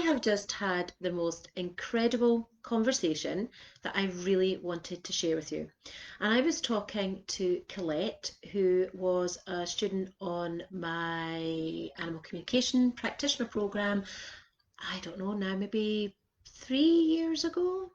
have just had the most incredible conversation that I really wanted to share with you. And I was talking to Colette, who was a student on my animal communication practitioner program. I don't know now, maybe 3 years ago,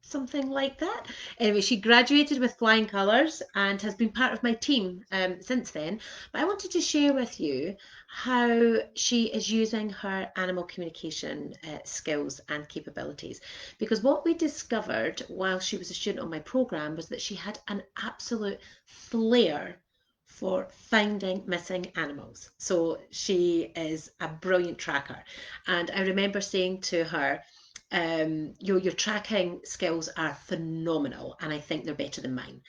something like that. Anyway, she graduated with flying colours and has been part of my team since then. But I wanted to share with you how she is using her animal communication skills and capabilities. Because what we discovered while she was a student on my programme was that she had an absolute flair for finding missing animals. So she is a brilliant tracker. And I remember saying to her, your tracking skills are phenomenal, and I think they're better than mine.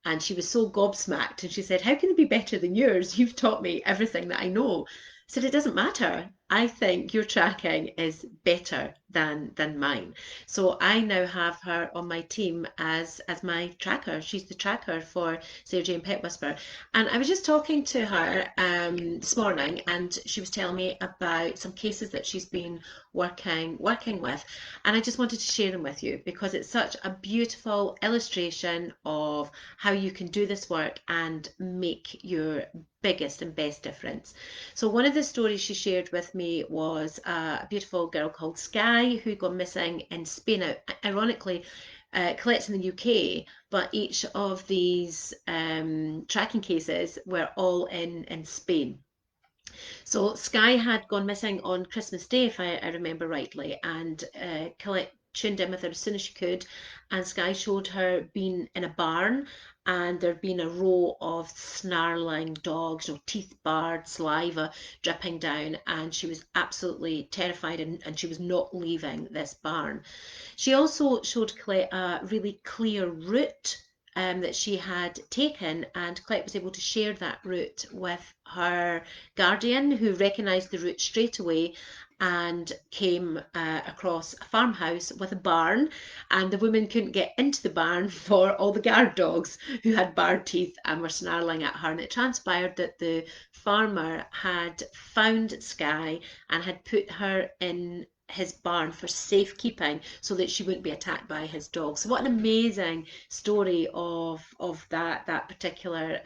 And she was so gobsmacked, and she said, "How can they be better than yours? You've taught me everything that I know." I said, "It doesn't matter. I think your tracking is better than mine." So I now have her on my team as my tracker. She's the tracker for Sarah Jane Pet Whisperer. And I was just talking to her this morning, and she was telling me about some cases that she's been working with, and I just wanted to share them with you because it's such a beautiful illustration of how you can do this work and make your biggest and best difference. So one of the stories she shared with me was a beautiful girl called Sky who gone missing in Spain. Now, ironically, Colette's in the UK, but each of these tracking cases were all in Spain. So Sky had gone missing on Christmas Day, if I remember rightly, and Colette tuned in with her as soon as she could, and Sky showed her being in a barn, and there'd been a row of snarling dogs, teeth bared, saliva dripping down, and she was absolutely terrified, and she was not leaving this barn. She also showed Colette a really clear route that she had taken, and Colette was able to share that route with her guardian, who recognised the route straight away and came across a farmhouse with a barn, and the woman couldn't get into the barn for all the guard dogs who had barred teeth and were snarling at her. And it transpired that the farmer had found Sky and had put her in his barn for safekeeping so that she wouldn't be attacked by his dog. So what an amazing story of that particular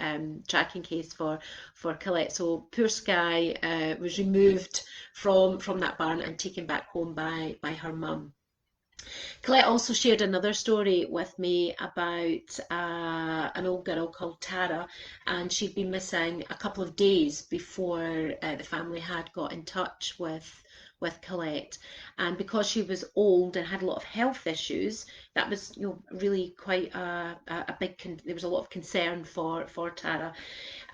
tracking case for Colette. So poor Sky was removed from that barn and taken back home by her mum. Colette also shared another story with me about an old girl called Tara, and she'd been missing a couple of days before the family had got in touch with Colette. And because she was old and had a lot of health issues, that was really quite a big there was a lot of concern for Tara.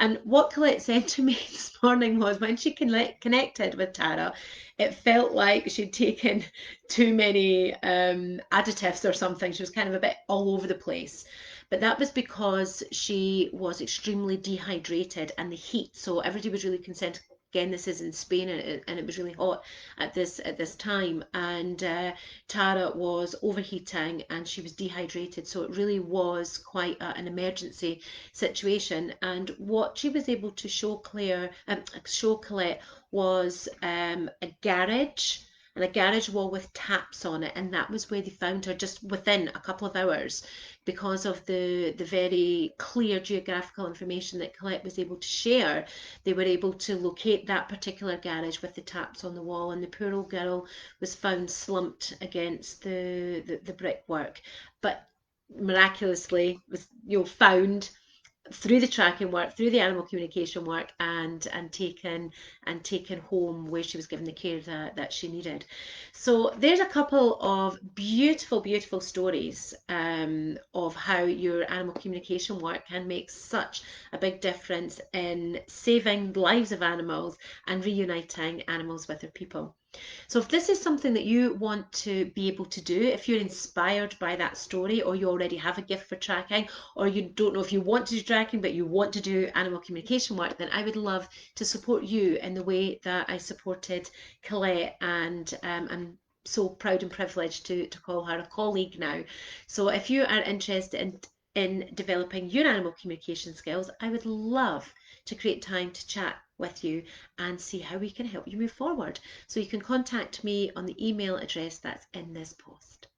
And what Colette said to me this morning was when she connected with Tara, it felt like she'd taken too many additives or something. She was kind of a bit all over the place. But that was because she was extremely dehydrated and the heat. So everybody was really concerned. Again, this is in Spain, and it was really hot at this time. And Tara was overheating and she was dehydrated. So it really was quite an emergency situation. And what she was able to show Colette was a garage and a garage wall with taps on it, and that was where they found her just within a couple of hours because of the very clear geographical information that Colette was able to share. They were able to locate that particular garage with the taps on the wall, and the poor old girl was found slumped against the brickwork, but miraculously was found through the tracking work, through the animal communication work, and taken home where she was given the care that she needed. So there's a couple of beautiful, beautiful stories of how your animal communication work can make such a big difference in saving the lives of animals and reuniting animals with their people. So if this is something that you want to be able to do, if you're inspired by that story, or you already have a gift for tracking, or you don't know if you want to do tracking but you want to do animal communication work, then I would love to support you in the way that I supported Colette, and I'm so proud and privileged to call her a colleague now. So if you are interested in developing your animal communication skills, I would love to create time to chat with you and see how we can help you move forward. So you can contact me on the email address that's in this post.